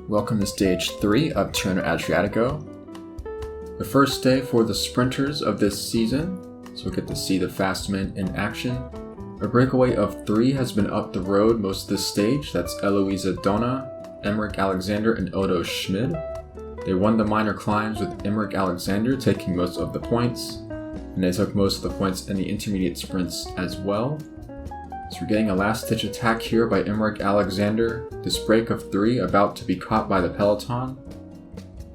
Welcome to Stage 3 of Tirreno-Adriatico. The first day for the sprinters of this season, so we'll get to see the fast men in action. A breakaway of 3 has been up the road most of this stage. That's Eloisa Donna, Emmerich Alexander, and Odo Schmid. They won the minor climbs with Emmerich Alexander taking most of the points, and they took most of the points in the intermediate sprints as well. So we're getting a last-ditch attack here by Emmerich Alexander. This break of 3 about to be caught by the peloton.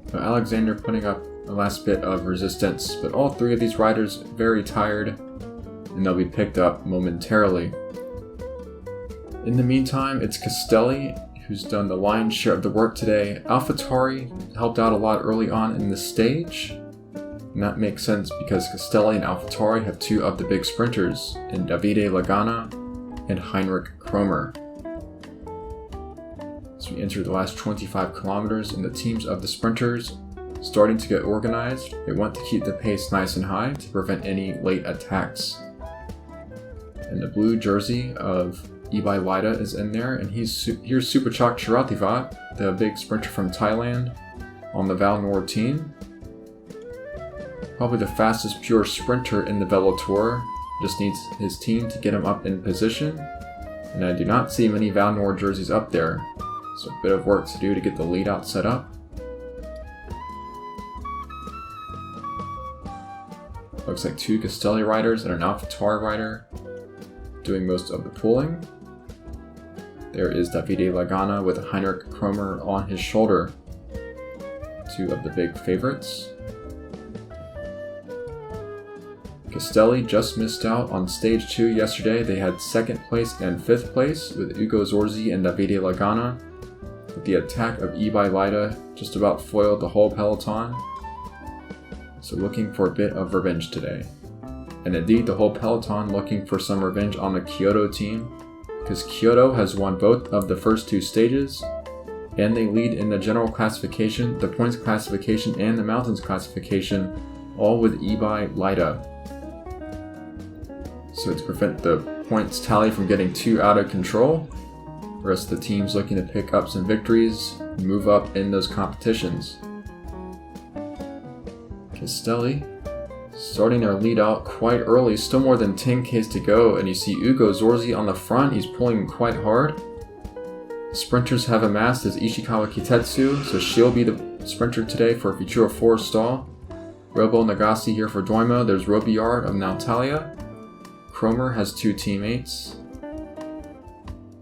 But Alexander putting up a last bit of resistance, but all 3 of these riders very tired, and they'll be picked up momentarily. In the meantime, it's Castelli who's done the lion's share of the work today. AlphaTauri helped out a lot early on in the stage, and that makes sense because Castelli and AlphaTauri have 2 of the big sprinters in Davide Lagana and Heinrich Kromer. So we enter the last 25 kilometers, and the teams of the sprinters starting to get organized. They want to keep the pace nice and high to prevent any late attacks. And the blue jersey of Ibai Laida is in there, and here's Superchak Chirativat, the big sprinter from Thailand, on the VeloTour team. Probably the fastest pure sprinter in the VeloTour. Just needs his team to get him up in position, and I do not see many VeloTour jerseys up there, so a bit of work to do to get the lead out set up. Looks like 2 Castelli riders and an AlphaTauri rider doing most of the pulling. There is Davide Lagana with Heinrich Kromer on his shoulder, 2 of the big favorites. Castelli just missed out on stage 2 yesterday. They had 2nd place and 5th place with Ugo Zorzi and Davide Lagana. But the attack of Ibai Laida just about foiled the whole peloton. So looking for a bit of revenge today. And indeed the whole peloton looking for some revenge on the Kyoto team, because Kyoto has won both of the first 2 stages, and they lead in the general classification, the points classification, and the mountains classification, all with Ibai Laida. So to prevent the points tally from getting too out of control, the rest of the team's looking to pick up some victories and move up in those competitions. Castelli starting their lead out quite early, still more than 10Ks to go, and you see Ugo Zorzi on the front. He's pulling quite hard. Sprinters have amassed as Ishikawa Kitetsu, so she'll be the sprinter today for Futura 4 stall. Robo Nagase here for Doima. There's Robillard of Nautalia. Kromer has 2 teammates.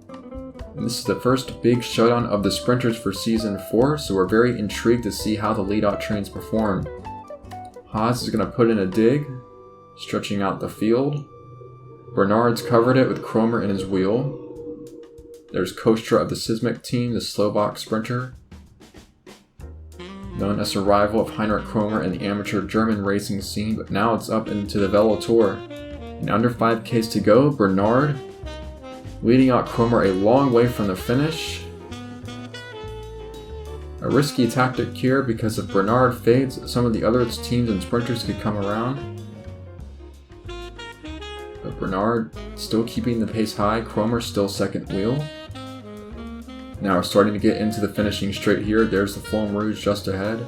And this is the first big showdown of the sprinters for Season 4, so we're very intrigued to see how the lead-out trains perform. Haas is going to put in a dig, stretching out the field. Bernard's covered it with Kromer in his wheel. There's Kostra of the Sismic team, the Slovak sprinter, known as a rival of Heinrich Kromer in the amateur German racing scene, but now it's up into the VeloTour. And under 5Ks to go, Bernard leading out Kromer a long way from the finish. A risky tactic here because if Bernard fades, some of the other teams and sprinters could come around. But Bernard still keeping the pace high, Kromer still 2nd wheel. Now we're starting to get into the finishing straight here. There's the Flamme Rouge just ahead.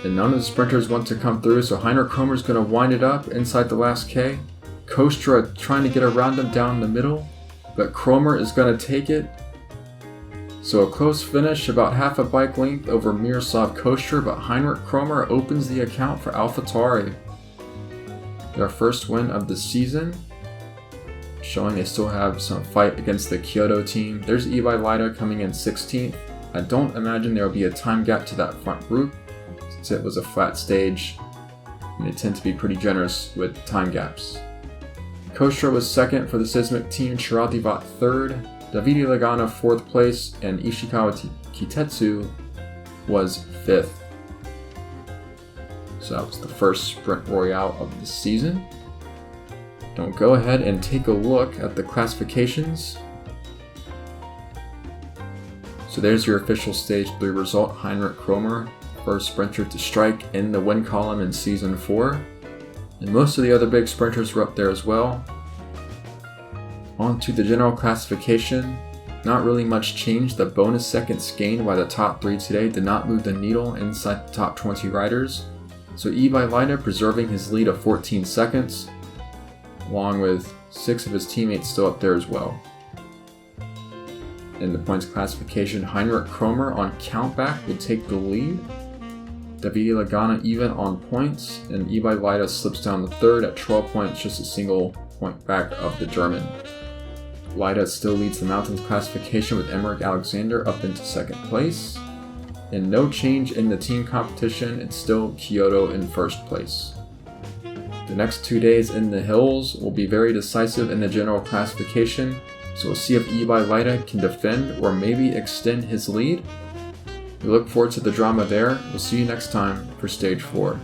And none of the sprinters want to come through, so Heinrich Kromer's going to wind it up inside the last K. Kostra trying to get around him down the middle, but Kromer is going to take it. So a close finish, about half a bike length over Miroslav Kostra, but Heinrich Kromer opens the account for AlphaTauri. Their first win of the season, showing they still have some fight against the Kyoto team. There's Ibai Laida coming in 16th. I don't imagine there will be a time gap to that front group, since it was a flat stage, and they tend to be pretty generous with time gaps. Kostra was 2nd for the Sismic team, Chirativat 3rd, Davide Lagana 4th place, and Ishikawa Kitetsu was 5th. So that was the first sprint royale of the season. Don't go ahead and take a look at the classifications. So there's your official Stage 3 result. Heinrich Kromer, first sprinter to strike in the win column in Season 4. And most of the other big sprinters were up there as well. On to the general classification. Not really much change. The bonus seconds gained by the top 3 today did not move the needle inside the top 20 riders. So Ibai preserving his lead of 14 seconds, along with 6 of his teammates still up there as well. In the points classification, Heinrich Kromer on countback would take the lead. Davide Lagana even on points, and Ibai slips down to 3rd at 12 points, just a single point back of the German. Leida still leads the mountains classification with Emmerich Alexander up into 2nd place. And no change in the team competition, it's still Kyoto in 1st place. The next 2 days in the hills will be very decisive in the general classification, so we'll see if Ibai can defend or maybe extend his lead. We look forward to the drama there. We'll see you next time for Stage 4.